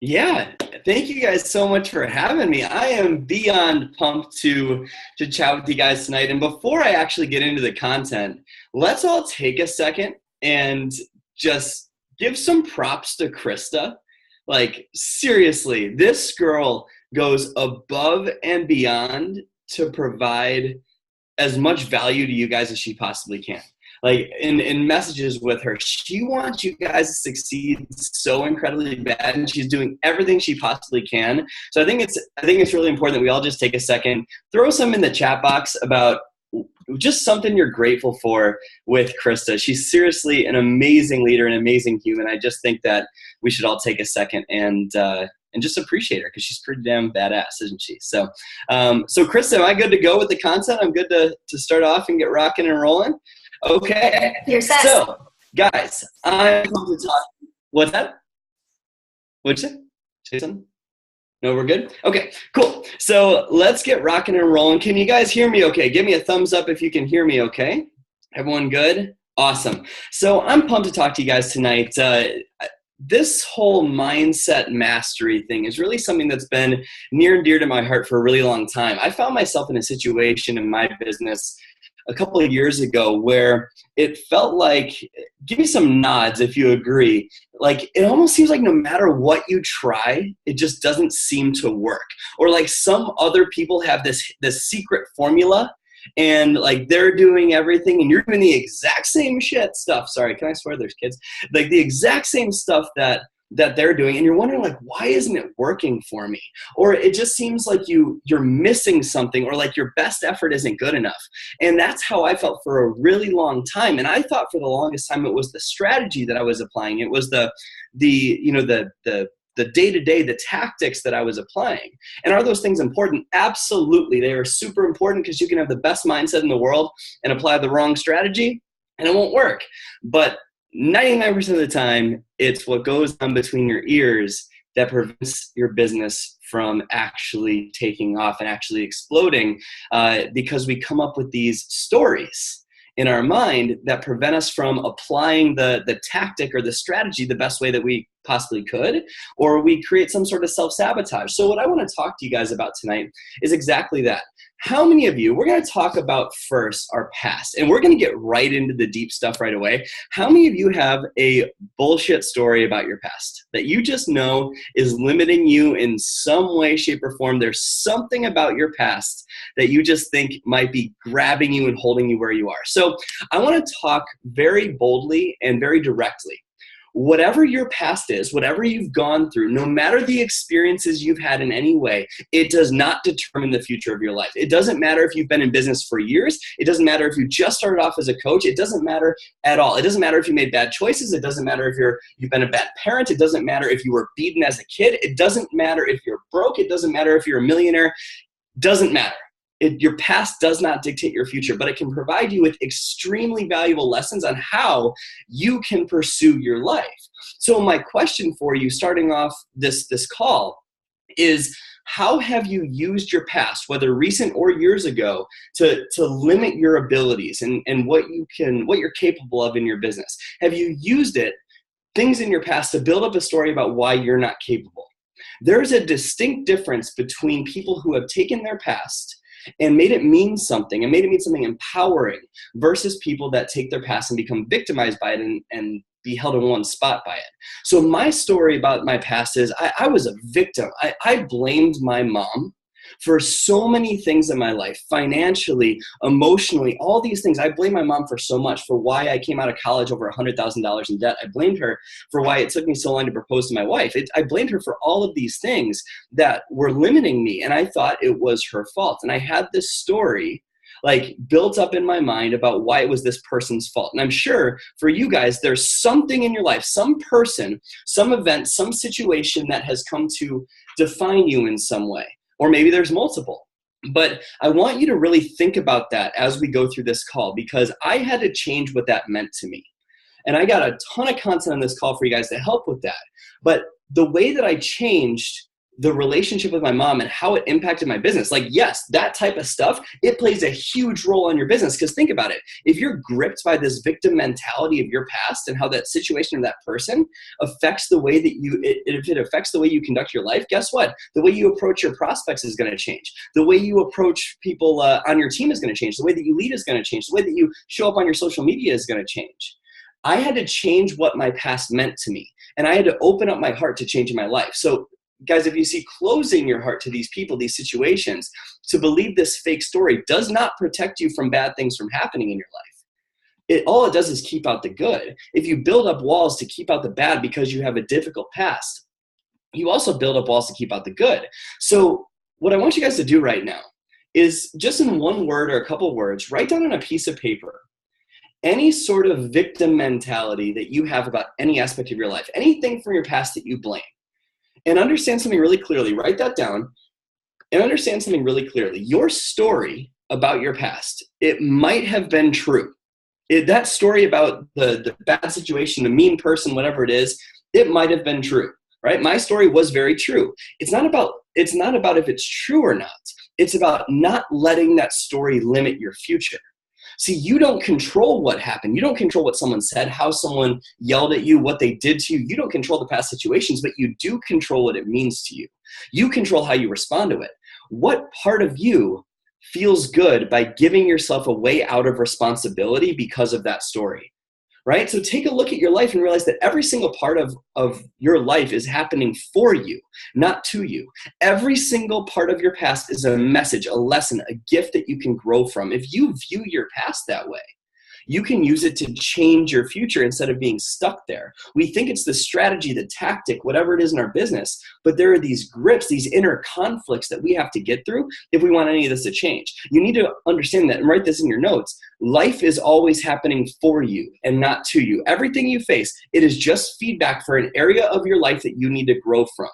Yeah, thank you guys so much for having me. I am beyond pumped to chat with you guys tonight. And before I actually get into the content, let's all take a second and just give some props to Krista. Like seriously, this girl goes above and beyond to provide as much value to you guys as she possibly can. Like in messages with her, she wants you guys to succeed so incredibly bad, and she's doing everything she possibly can. So I think it's really important that we all just take a second, throw some in the chat box about just something you're grateful for with Krista. She's seriously an amazing leader, an amazing human. I just think that we should all take a second and just appreciate her because she's pretty damn badass, isn't she? So Krista, am I good to go with the content? I'm good to start off and get rocking and rolling. Okay. You're set. So, guys, I'm going to talk. What's that? What'd you say? Say something? No, we're good? Okay, cool. So let's get rocking and rolling. Can you guys hear me okay? Give me a thumbs up if you can hear me okay. Everyone good? Awesome. So I'm pumped to talk to you guys tonight. This whole mindset mastery thing is really something that's been near and dear to my heart for a really long time. I found myself in a situation in my business a couple of years ago where it felt like, give me some nods if you agree, like it almost seems like no matter what you try, it just doesn't seem to work. Or like some other people have this secret formula and like they're doing everything and you're doing the exact same stuff. Sorry, can I swear? There's kids. Like the exact same stuff that they're doing, and you're wondering like, why isn't it working for me? Or it just seems like you're missing something, or like your best effort isn't good enough. And that's how I felt for a really long time. And I thought for the longest time it was the strategy that I was applying. It was the day-to-day, the tactics that I was applying. And are those things important? Absolutely. They are super important because you can have the best mindset in the world and apply the wrong strategy and it won't work. But 99% of the time, it's what goes on between your ears that prevents your business from actually taking off and actually exploding, because we come up with these stories in our mind that prevent us from applying the tactic or the strategy the best way that we possibly could, or we create some sort of self-sabotage. So what I want to talk to you guys about tonight is exactly that. How many of you, we're going to talk about first our past, and we're going to get right into the deep stuff right away. How many of you have a bullshit story about your past that you just know is limiting you in some way, shape, or form? There's something about your past that you just think might be grabbing you and holding you where you are. So I want to talk very boldly and very directly. Whatever your past is, whatever you've gone through, no matter the experiences you've had in any way, it does not determine the future of your life. It doesn't matter if you've been in business for years. It doesn't matter if you just started off as a coach. It doesn't matter at all. It doesn't matter if you made bad choices. It doesn't matter if you've been a bad parent. It doesn't matter if you were beaten as a kid. It doesn't matter if you're broke. It doesn't matter if you're a millionaire. Doesn't matter. Your past does not dictate your future, but it can provide you with extremely valuable lessons on how you can pursue your life. So my question for you starting off this call is, how have you used your past, whether recent or years ago, to limit your abilities and what you're capable of in your business? Have you used things in your past to build up a story about why you're not capable? There's a distinct difference between people who have taken their past and made it mean something, and made it mean something empowering, versus people that take their past and become victimized by it and be held in one spot by it. So my story about my past is I was a victim. I blamed my mom for so many things in my life, financially, emotionally, all these things. I blame my mom for so much, for why I came out of college over $100,000 in debt. I blamed her for why it took me so long to propose to my wife. I blamed her for all of these things that were limiting me, and I thought it was her fault. And I had this story like built up in my mind about why it was this person's fault. And I'm sure for you guys, there's something in your life, some person, some event, some situation that has come to define you in some way. Or maybe there's multiple. But I want you to really think about that as we go through this call, because I had to change what that meant to me. And I got a ton of content on this call for you guys to help with that. But the way that I changed the relationship with my mom and how it impacted my business. Like, yes, that type of stuff, it plays a huge role on your business. Because think about it. If you're gripped by this victim mentality of your past and how that situation or that person affects the way that if it affects the way you conduct your life, guess what? The way you approach your prospects is going to change. The way you approach people on your team is going to change. The way that you lead is going to change. The way that you show up on your social media is going to change. I had to change what my past meant to me. And I had to open up my heart to changing my life. So guys, if you see closing your heart to these people, these situations, to believe this fake story does not protect you from bad things from happening in your life. All it does is keep out the good. If you build up walls to keep out the bad because you have a difficult past, you also build up walls to keep out the good. So what I want you guys to do right now is just in one word or a couple of words, write down on a piece of paper any sort of victim mentality that you have about any aspect of your life, anything from your past that you blame. And understand something really clearly. Write that down and understand something really clearly. Your story about your past, it might have been true. That story about the bad situation, the mean person, whatever it is, it might have been true, right? My story was very true. It's not about if it's true or not. It's about not letting that story limit your future. See, you don't control what happened. You don't control what someone said, how someone yelled at you, what they did to you. You don't control the past situations, but you do control what it means to you. You control how you respond to it. What part of you feels good by giving yourself a way out of responsibility because of that story? Right? So take a look at your life and realize that every single part of your life is happening for you, not to you. Every single part of your past is a message, a lesson, a gift that you can grow from. If you view your past that way, you can use it to change your future instead of being stuck there. We think it's the strategy, the tactic, whatever it is in our business, but there are these grips, these inner conflicts that we have to get through if we want any of this to change. You need to understand that and write this in your notes. Life is always happening for you and not to you. Everything you face, it is just feedback for an area of your life that you need to grow from.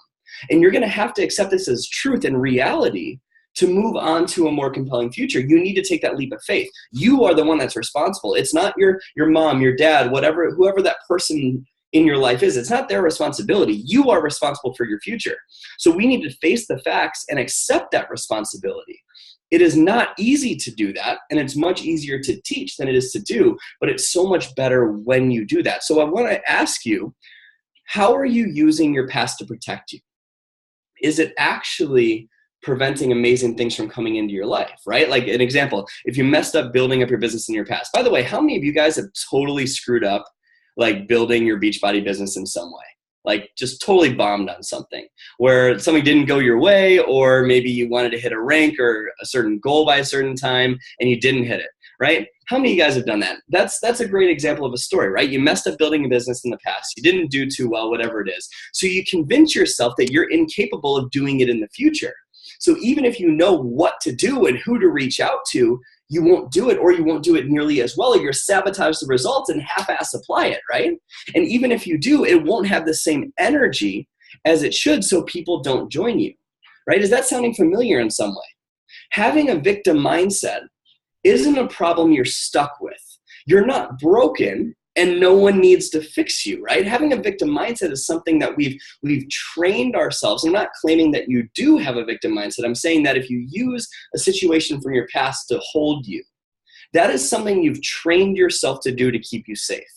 And you're going to have to accept this as truth and reality to move on to a more compelling future. You need to take that leap of faith. You are the one that's responsible. It's not your mom, your dad, whoever that person in your life is. It's not their responsibility. You are responsible for your future. So we need to face the facts and accept that responsibility. It is not easy to do that, and it's much easier to teach than it is to do, but it's so much better when you do that. So I want to ask you, how are you using your past to protect you? Is it actually preventing amazing things from coming into your life, right? Like an example, if you messed up building up your business in your past. By the way, how many of you guys have totally screwed up like building your Beachbody business in some way? Like just totally bombed on something where something didn't go your way, or maybe you wanted to hit a rank or a certain goal by a certain time and you didn't hit it, right? How many of you guys have done that? That's a great example of a story, right? You messed up building a business in the past. You didn't do too well, whatever it is. So you convince yourself that you're incapable of doing it in the future. So even if you know what to do and who to reach out to, you won't do it, or you won't do it nearly as well, or you'll sabotage the results and half-ass apply it, right? And even if you do, it won't have the same energy as it should, so people don't join you, right? Is that sounding familiar in some way? Having a victim mindset isn't a problem you're stuck with. You're not broken, and no one needs to fix you, right? Having a victim mindset is something that we've trained ourselves. I'm not claiming that you do have a victim mindset. I'm saying that if you use a situation from your past to hold you, that is something you've trained yourself to do to keep you safe.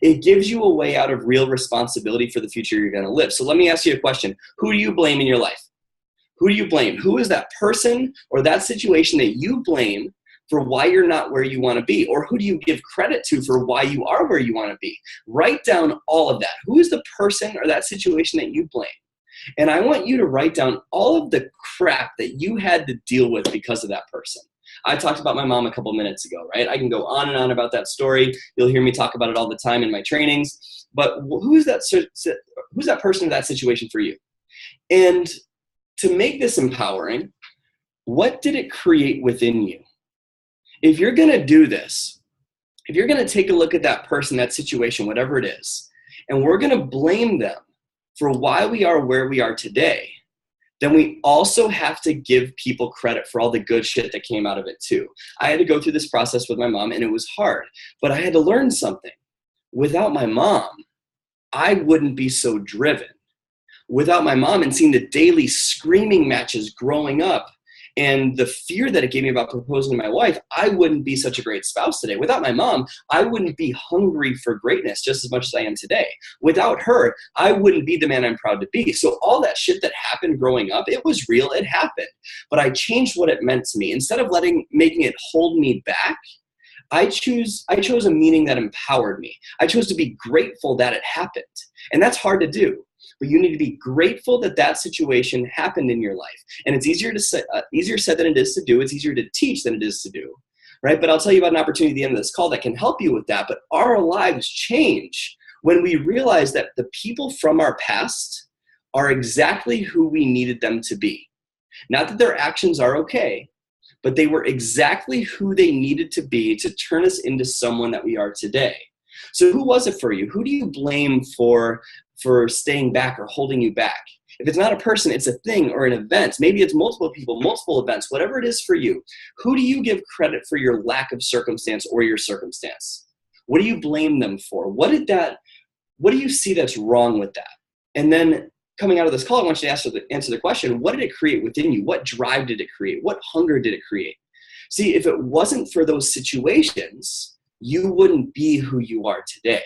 It gives you a way out of real responsibility for the future you're going to live. So let me ask you a question. Who do you blame in your life? Who do you blame? Who is that person or that situation that you blame for why you're not where you want to be? Or who do you give credit to for why you are where you want to be? Write down all of that. Who is the person or that situation that you blame? And I want you to write down all of the crap that you had to deal with because of that person. I talked about my mom a couple minutes ago, right? I can go on and on about that story. You'll hear me talk about it all the time in my trainings. But who's that person or that situation for you? And to make this empowering, what did it create within you? If you're going to do this, if you're going to take a look at that person, that situation, whatever it is, and we're going to blame them for why we are where we are today, then we also have to give people credit for all the good shit that came out of it too. I had to go through this process with my mom, and it was hard, but I had to learn something. Without my mom, I wouldn't be so driven. Without my mom and seeing the daily screaming matches growing up and the fear that it gave me about proposing to my wife, I wouldn't be such a great spouse today. Without my mom, I wouldn't be hungry for greatness just as much as I am today. Without her, I wouldn't be the man I'm proud to be. So all that shit that happened growing up, it was real, it happened. But I changed what it meant to me. Instead of making it hold me back, I chose a meaning that empowered me. I chose to be grateful that it happened. And that's hard to do. But you need to be grateful that that situation happened in your life. And it's easier said than it is to do. It's easier to teach than it is to do, right? But I'll tell you about an opportunity at the end of this call that can help you with that. But our lives change when we realize that the people from our past are exactly who we needed them to be. Not that their actions are okay, but they were exactly who they needed to be to turn us into someone that we are today. So who was it for you? Who do you blame for staying back or holding you back? If it's not a person, it's a thing or an event. Maybe it's multiple people, multiple events, whatever it is for you. Who do you give credit for your lack of circumstance or your circumstance? What do you blame them for? What do you see that's wrong with that? And then coming out of this call, I want you to answer the question, what did it create within you? What drive did it create? What hunger did it create? See, if it wasn't for those situations, you wouldn't be who you are today.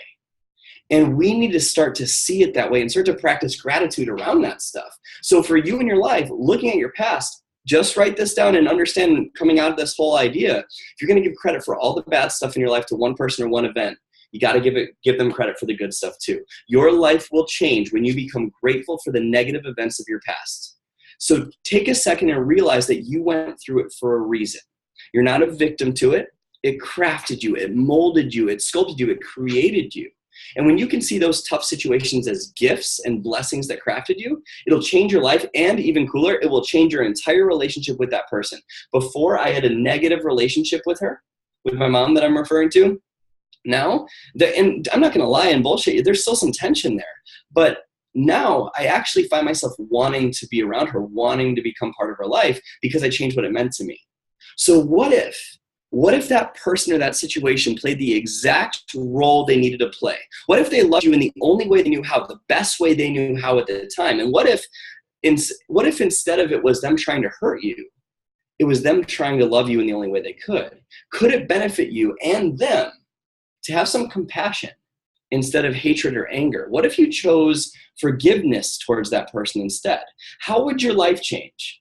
And we need to start to see it that way and start to practice gratitude around that stuff. So for you in your life, looking at your past, just write this down and understand coming out of this whole idea. If you're going to give credit for all the bad stuff in your life to one person or one event, you got to give them credit for the good stuff too. Your life will change when you become grateful for the negative events of your past. So take a second and realize that you went through it for a reason. You're not a victim to it. It crafted you. It molded you. It sculpted you. It created you. And when you can see those tough situations as gifts and blessings that crafted you, it'll change your life, and even cooler, it will change your entire relationship with that person. Before, I had a negative relationship with her, with my mom that I'm referring to. Now, and I'm not going to lie and bullshit you, there's still some tension there. But now I actually find myself wanting to be around her, wanting to become part of her life because I changed what it meant to me. So what if that person or that situation played the exact role they needed to play? What if they loved you in the only way they knew how, the best way they knew how at the time? And what if instead of it was them trying to hurt you, it was them trying to love you in the only way they could? Could it benefit you and them to have some compassion instead of hatred or anger? What if you chose forgiveness towards that person instead? How would your life change?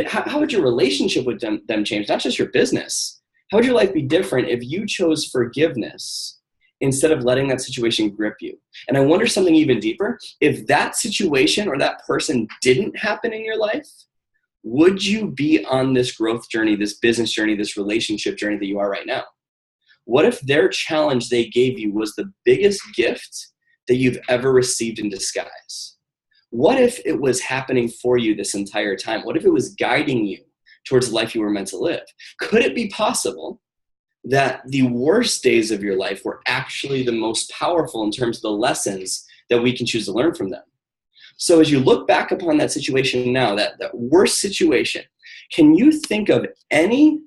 How would your relationship with them change? Not just your business. How would your life be different if you chose forgiveness instead of letting that situation grip you? And I wonder something even deeper. If that situation or that person didn't happen in your life, would you be on this growth journey, this business journey, this relationship journey that you are right now? What if their challenge they gave you was the biggest gift that you've ever received in disguise? What if it was happening for you this entire time? What if it was guiding you towards the life you were meant to live? Could it be possible that the worst days of your life were actually the most powerful in terms of the lessons that we can choose to learn from them? So as you look back upon that situation now, that worst situation, can you think of any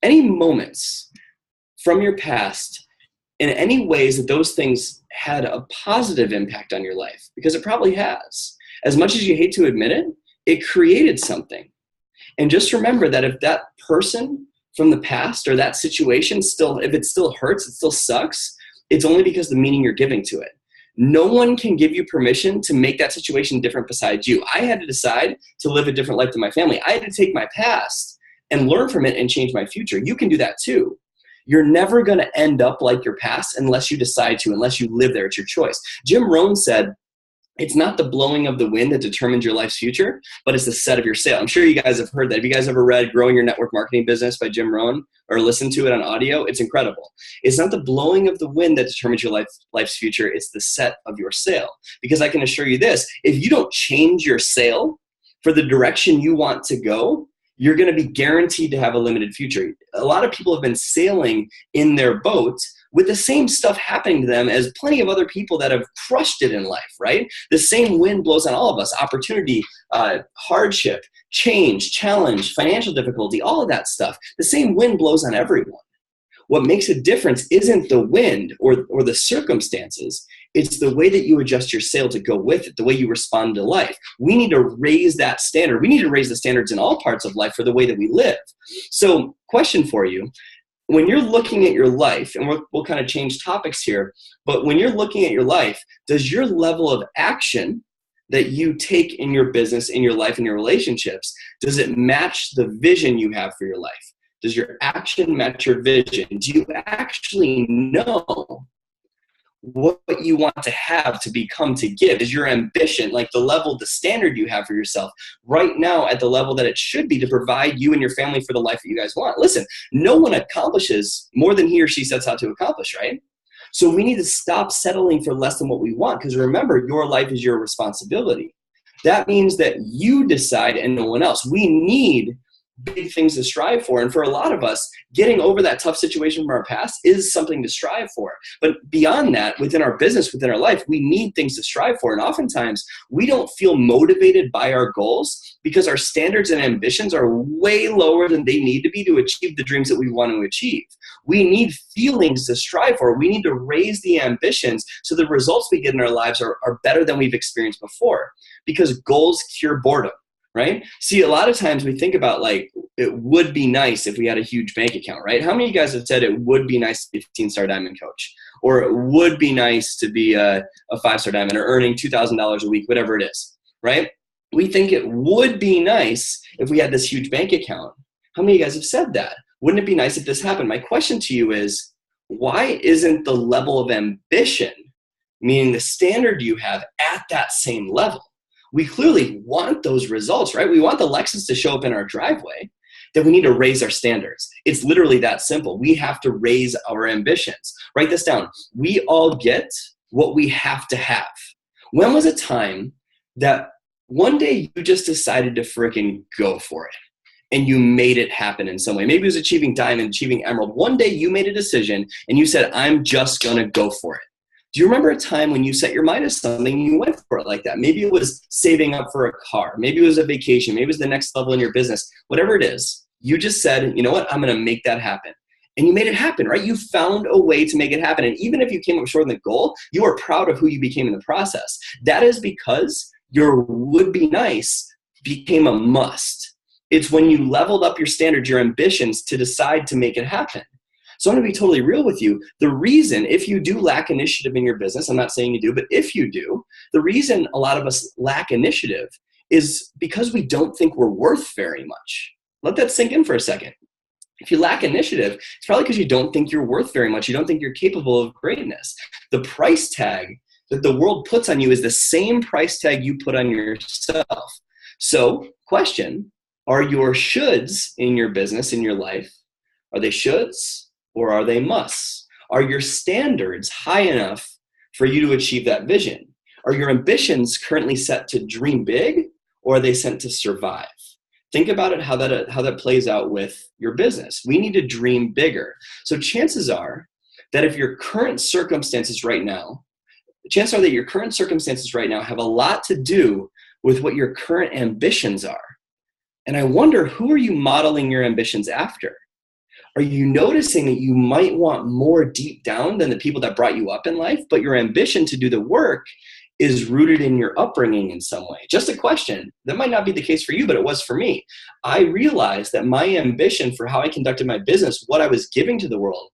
moments from your past in any ways that those things had a positive impact on your life? Because it probably has. As much as you hate to admit it, it created something. And just remember that if that person from the past or that situation if it still hurts, it still sucks, it's only because of the meaning you're giving to it. No one can give you permission to make that situation different besides you. I had to decide to live a different life than my family. I had to take my past and learn from it and change my future. You can do that too. You're never going to end up like your past unless you decide to, unless you live there. It's your choice. Jim Rohn said, it's not the blowing of the wind that determines your life's future, but it's the set of your sail. I'm sure you guys have heard that. Have you guys ever read Growing Your Network Marketing Business by Jim Rohn or listened to it on audio? It's incredible. It's not the blowing of the wind that determines your life's future. It's the set of your sail. Because I can assure you this, if you don't change your sail for the direction you want to go, you're going to be guaranteed to have a limited future. A lot of people have been sailing in their boat with the same stuff happening to them as plenty of other people that have crushed it in life, right? The same wind blows on all of us. Opportunity, hardship, change, challenge, financial difficulty, all of that stuff. The same wind blows on everyone. What makes a difference isn't the wind or the circumstances. It's the way that you adjust your sail to go with it, the way you respond to life. We need to raise that standard. We need to raise the standards in all parts of life for the way that we live. So, question for you. When you're looking at your life, and we'll kind of change topics here, but when you're looking at your life, does your level of action that you take in your business, in your life, in your relationships, does it match the vision you have for your life? Does your action match your vision? Do you actually know what you want to have, to become, to give? Is your ambition, like the level, the standard you have for yourself right now, at the level that it should be to provide you and your family for the life that you guys want? Listen, no one accomplishes more than he or she sets out to accomplish, right? So we need to stop settling for less than what we want, because remember, your life is your responsibility. That means that you decide and no one else. We need big things to strive for. And for a lot of us, getting over that tough situation from our past is something to strive for. But beyond that, within our business, within our life, we need things to strive for. And oftentimes we don't feel motivated by our goals because our standards and ambitions are way lower than they need to be to achieve the dreams that we want to achieve. We need feelings to strive for. We need to raise the ambitions so the results we get in our lives are better than we've experienced before, because goals cure boredom. Right? See, a lot of times we think about, like, it would be nice if we had a huge bank account, right? How many of you guys have said it would be nice to be a 15-star diamond coach? Or it would be nice to be a 5-star diamond, or earning $2,000 a week, whatever it is, right? We think it would be nice if we had this huge bank account. How many of you guys have said that? Wouldn't it be nice if this happened? My question to you is, why isn't the level of ambition, meaning the standard you have, at that same level? We clearly want those results, right? We want the Lexus to show up in our driveway. Then we need to raise our standards. It's literally that simple. We have to raise our ambitions. Write this down. We all get what we have to have. When was a time that one day you just decided to freaking go for it and you made it happen in some way? Maybe it was achieving diamond, achieving emerald. One day you made a decision and you said, I'm just going to go for it. Do you remember a time when you set your mind to something and you went for it like that? Maybe it was saving up for a car. Maybe it was a vacation. Maybe it was the next level in your business. Whatever it is, you just said, you know what, I'm going to make that happen. And you made it happen, right? You found a way to make it happen. And even if you came up short on the goal, you are proud of who you became in the process. That is because your would be nice became a must. It's when you leveled up your standards, your ambitions, to decide to make it happen. So I'm going to be totally real with you. The reason, if you do lack initiative in your business, I'm not saying you do, but if you do, the reason a lot of us lack initiative is because we don't think we're worth very much. Let that sink in for a second. If you lack initiative, it's probably because you don't think you're worth very much. You don't think you're capable of greatness. The price tag that the world puts on you is the same price tag you put on yourself. So, question, are your shoulds in your business, in your life, are they shoulds? Or are they musts? Are your standards high enough for you to achieve that vision? Are your ambitions currently set to dream big, or are they sent to survive? Think about it, how that plays out with your business. We need to dream bigger. So chances are that if your current circumstances right now, chances are that your current circumstances right now have a lot to do with what your current ambitions are. And I wonder, who are you modeling your ambitions after? Are you noticing that you might want more deep down than the people that brought you up in life, but your ambition to do the work is rooted in your upbringing in some way? Just a question. That might not be the case for you, but it was for me. I realized that my ambition for how I conducted my business, what I was giving to the world,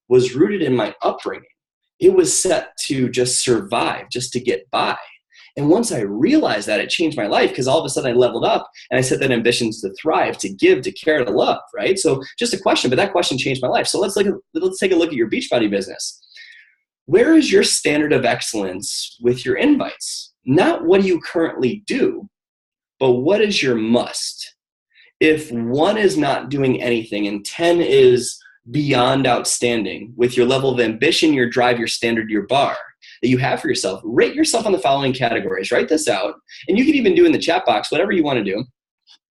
was rooted in my upbringing. It was set to just survive, just to get by. And once I realized that, it changed my life, because all of a sudden I leveled up and I set that ambitions to thrive, to give, to care, to love, right? So just a question, but that question changed my life. So let's take a look at your Beachbody business. Where is your standard of excellence with your invites? Not what do you currently do, but what is your must? If 1 is not doing anything and 10 is beyond outstanding with your level of ambition, your drive, your standard, your bar that you have for yourself, rate yourself on the following categories. Write this out. And you can even do in the chat box, whatever you want to do.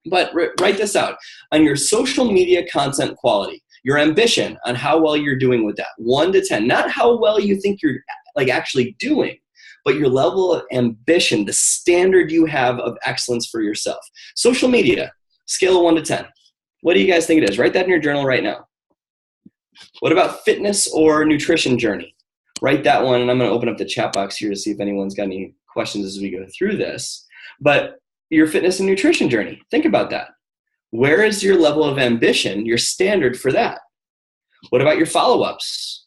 But write this out. On your social media content quality, your ambition on how well you're doing with that, 1 to 10. Not how well you think you're actually doing, but your level of ambition, the standard you have of excellence for yourself. Social media, scale of 1 to 10. What do you guys think it is? Write that in your journal right now. What about fitness or nutrition journey? write that one. And I'm going to open up the chat box here to see if anyone's got any questions as we go through this. But your fitness and nutrition journey, think about that. Where is your level of ambition, your standard for that? What about your follow-ups?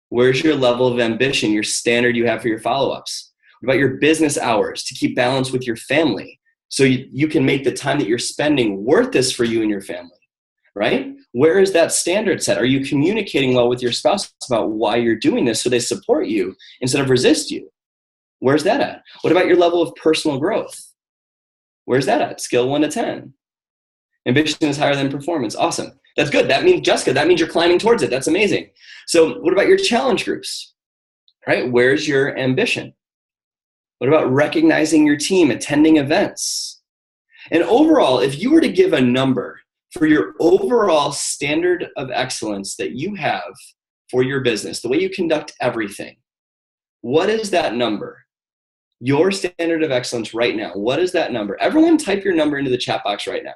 Where's your level of ambition, your standard you have for your follow-ups? What about your business hours to keep balance with your family so you can make the time that you're spending worth this for you and your family, right? Where is that standard set? Are you communicating well with your spouse about why you're doing this so they support you instead of resist you? Where's that at? What about your level of personal growth? Where's that at? Scale 1 to 10. Ambition is higher than performance. Awesome. That's good. That means, Jessica, that means you're climbing towards it. That's amazing. So what about your challenge groups, right? Where's your ambition? What about recognizing your team, attending events? And overall, if you were to give a number for your overall standard of excellence that you have for your business, the way you conduct everything, what is that number? Your standard of excellence right now, what is that number? Everyone type your number into the chat box right now.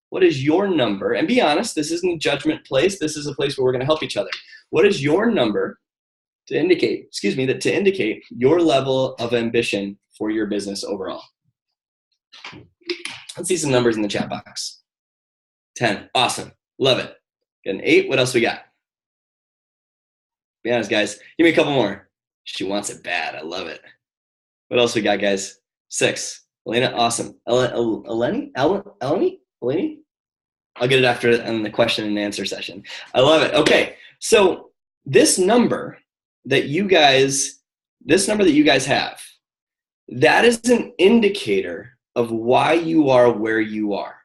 What is your number? And be honest, this isn't a judgment place. This is a place where we're going to help each other. What is your number to indicate, to indicate your level of ambition for your business overall? Let's see some numbers in the chat box. 10. Awesome. Love it. Got an 8. What else we got? Be honest, guys. Give me a couple more. She wants it bad. I love it. What else we got, guys? 6. Elena, awesome. Eleni? Eleni? I'll get it after in the question and answer session. I love it. Okay. So this number that you guys have, that is an indicator of why you are where you are.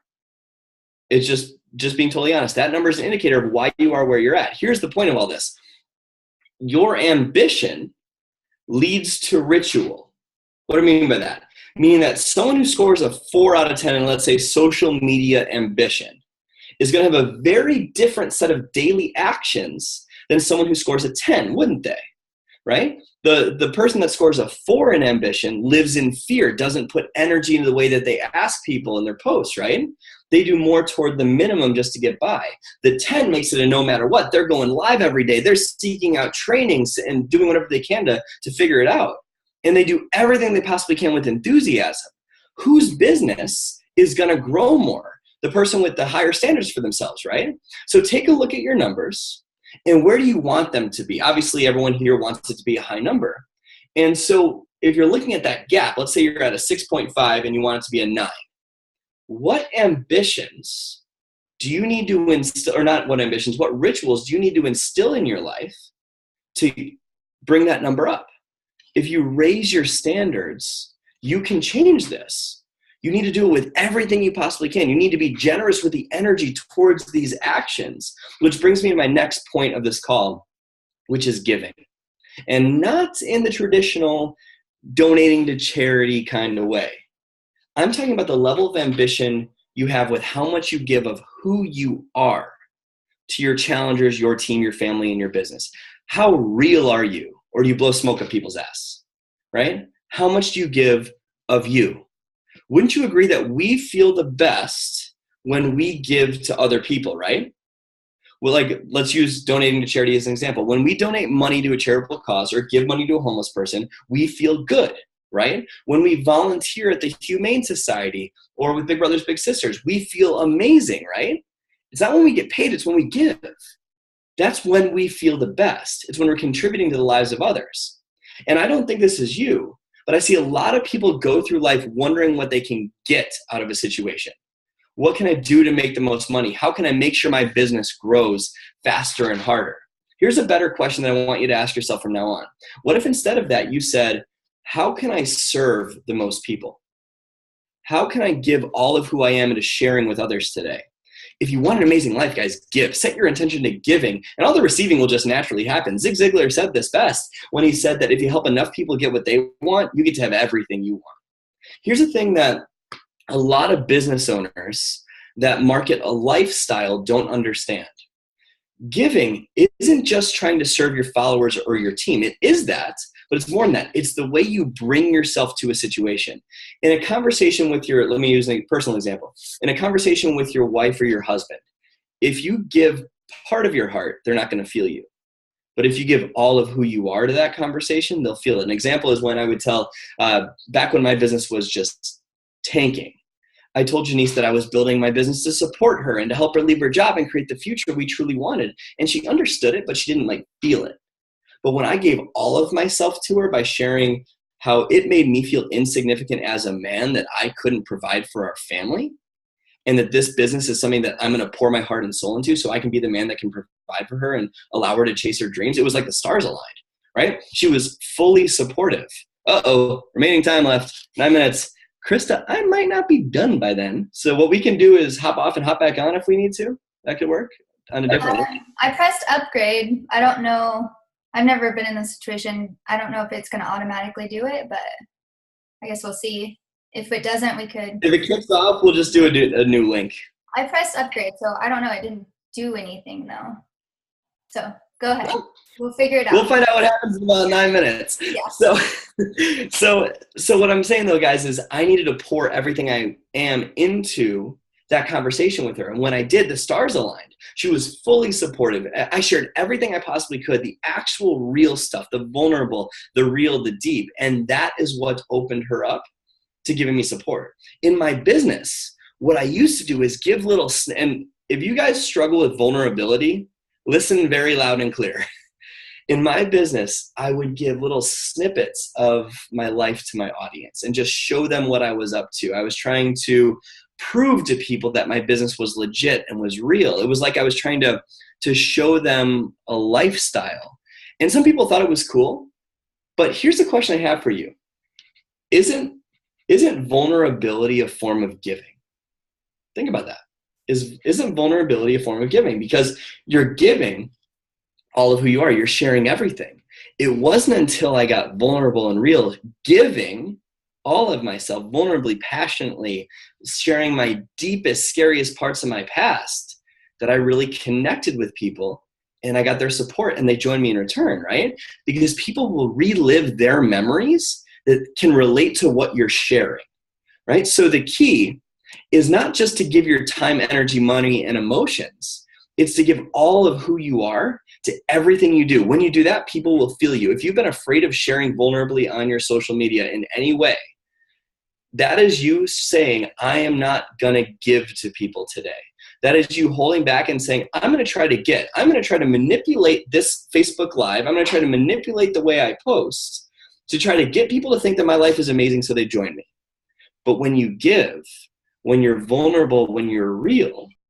It's just being totally honest. That number is an indicator of why you are where you're at. Here's the point of all this. Your ambition leads to ritual. What do I mean by that? Meaning that someone who scores a 4 out of 10 in, let's say, social media ambition is going to have a very different set of daily actions than someone who scores a 10, wouldn't they? Right? The person that scores a 4 in ambition lives in fear, doesn't put energy into the way that they ask people in their posts, right? They do more toward the minimum just to get by. The 10 makes it a no matter what. They're going live every day. They're seeking out trainings and doing whatever they can to figure it out. And they do everything they possibly can with enthusiasm. Whose business is going to grow more? The person with the higher standards for themselves, right? So take a look at your numbers and where do you want them to be? Obviously, everyone here wants it to be a high number. And so if you're looking at that gap, let's say you're at a 6.5 and you want it to be a 9. What ambitions do you need to instill, or not what ambitions, what rituals do you need to instill in your life to bring that number up? If you raise your standards, you can change this. You need to do it with everything you possibly can. You need to be generous with the energy towards these actions, which brings me to my next point of this call, which is giving. And not in the traditional donating to charity kind of way. I'm talking about the level of ambition you have with how much you give of who you are to your challengers, your team, your family, and your business. How real are you? Or do you blow smoke up people's ass, right? How much do you give of you? Wouldn't you agree that we feel the best when we give to other people, right? Well, like, let's use donating to charity as an example. When we donate money to a charitable cause or give money to a homeless person, we feel good, right? When we volunteer at the Humane Society or with Big Brothers Big Sisters, we feel amazing, right? It's not when we get paid, it's when we give. That's when we feel the best. It's when we're contributing to the lives of others. And I don't think this is you, but I see a lot of people go through life wondering what they can get out of a situation. What can I do to make the most money? How can I make sure my business grows faster and harder? Here's a better question that I want you to ask yourself from now on. What if instead of that you said, how can I serve the most people? How can I give all of who I am into sharing with others today? If you want an amazing life, guys, give. Set your intention to giving, and all the receiving will just naturally happen. Zig Ziglar said this best when he said that if you help enough people get what they want, you get to have everything you want. Here's the thing that a lot of business owners that market a lifestyle don't understand. Giving isn't just trying to serve your followers or your team. It is that, but it's more than that. It's the way you bring yourself to a situation. In a conversation with let me use a personal example. In a conversation with your wife or your husband, if you give part of your heart, they're not going to feel you. But if you give all of who you are to that conversation, they'll feel it. An example is when I would tell, back when my business was just tanking, I told Janice that I was building my business to support her and to help her leave her job and create the future we truly wanted. And she understood it, but she didn't like feel it. But when I gave all of myself to her by sharing how it made me feel insignificant as a man, that I couldn't provide for our family, and that this business is something that I'm going to pour my heart and soul into so I can be the man that can provide for her and allow her to chase her dreams. It was like the stars aligned, right? She was fully supportive. Remaining time left, 9 minutes. Krista, I might not be done by then. So what we can do is hop off and hop back on if we need to. That could work on a different link. I pressed upgrade. I don't know. I've never been in this situation. I don't know if it's going to automatically do it, but I guess we'll see. If it doesn't, we could. If it kicks off, we'll just do a new link. I pressed upgrade, so I don't know. It didn't do anything, though. So go ahead. We'll figure it out. We'll find out what happens in about 9 minutes. Yeah. So what I'm saying, though, guys, is I needed to pour everything I am into that conversation with her. And when I did, the stars aligned. She was fully supportive. I shared everything I possibly could, the actual real stuff, the vulnerable, the real, the deep. And that is what opened her up to giving me support. In my business, what I used to do is give little, and if you guys struggle with vulnerability, listen very loud and clear. In my business, I would give little snippets of my life to my audience and just show them what I was up to. I was trying to prove to people that my business was legit and was real. It was like I was trying to show them a lifestyle. And some people thought it was cool, but here's the question I have for you. Isn't vulnerability a form of giving? Think about that. Isn't vulnerability a form of giving? Because you're giving all of who you are. You're sharing everything. It wasn't until I got vulnerable and real, giving all of myself, vulnerably, passionately, sharing my deepest, scariest parts of my past, that I really connected with people and I got their support and they joined me in return, right? Because people will relive their memories that can relate to what you're sharing, right? So the key is not just to give your time, energy, money, and emotions. It's to give all of who you are to everything you do. When you do that, people will feel you. If you've been afraid of sharing vulnerably on your social media in any way, that is you saying, I am not going to give to people today. That is you holding back and saying, I'm going to try to manipulate this Facebook Live. I'm going to try to manipulate the way I post to try to get people to think that my life is amazing so they join me. But when you give, when you're vulnerable, when you're real,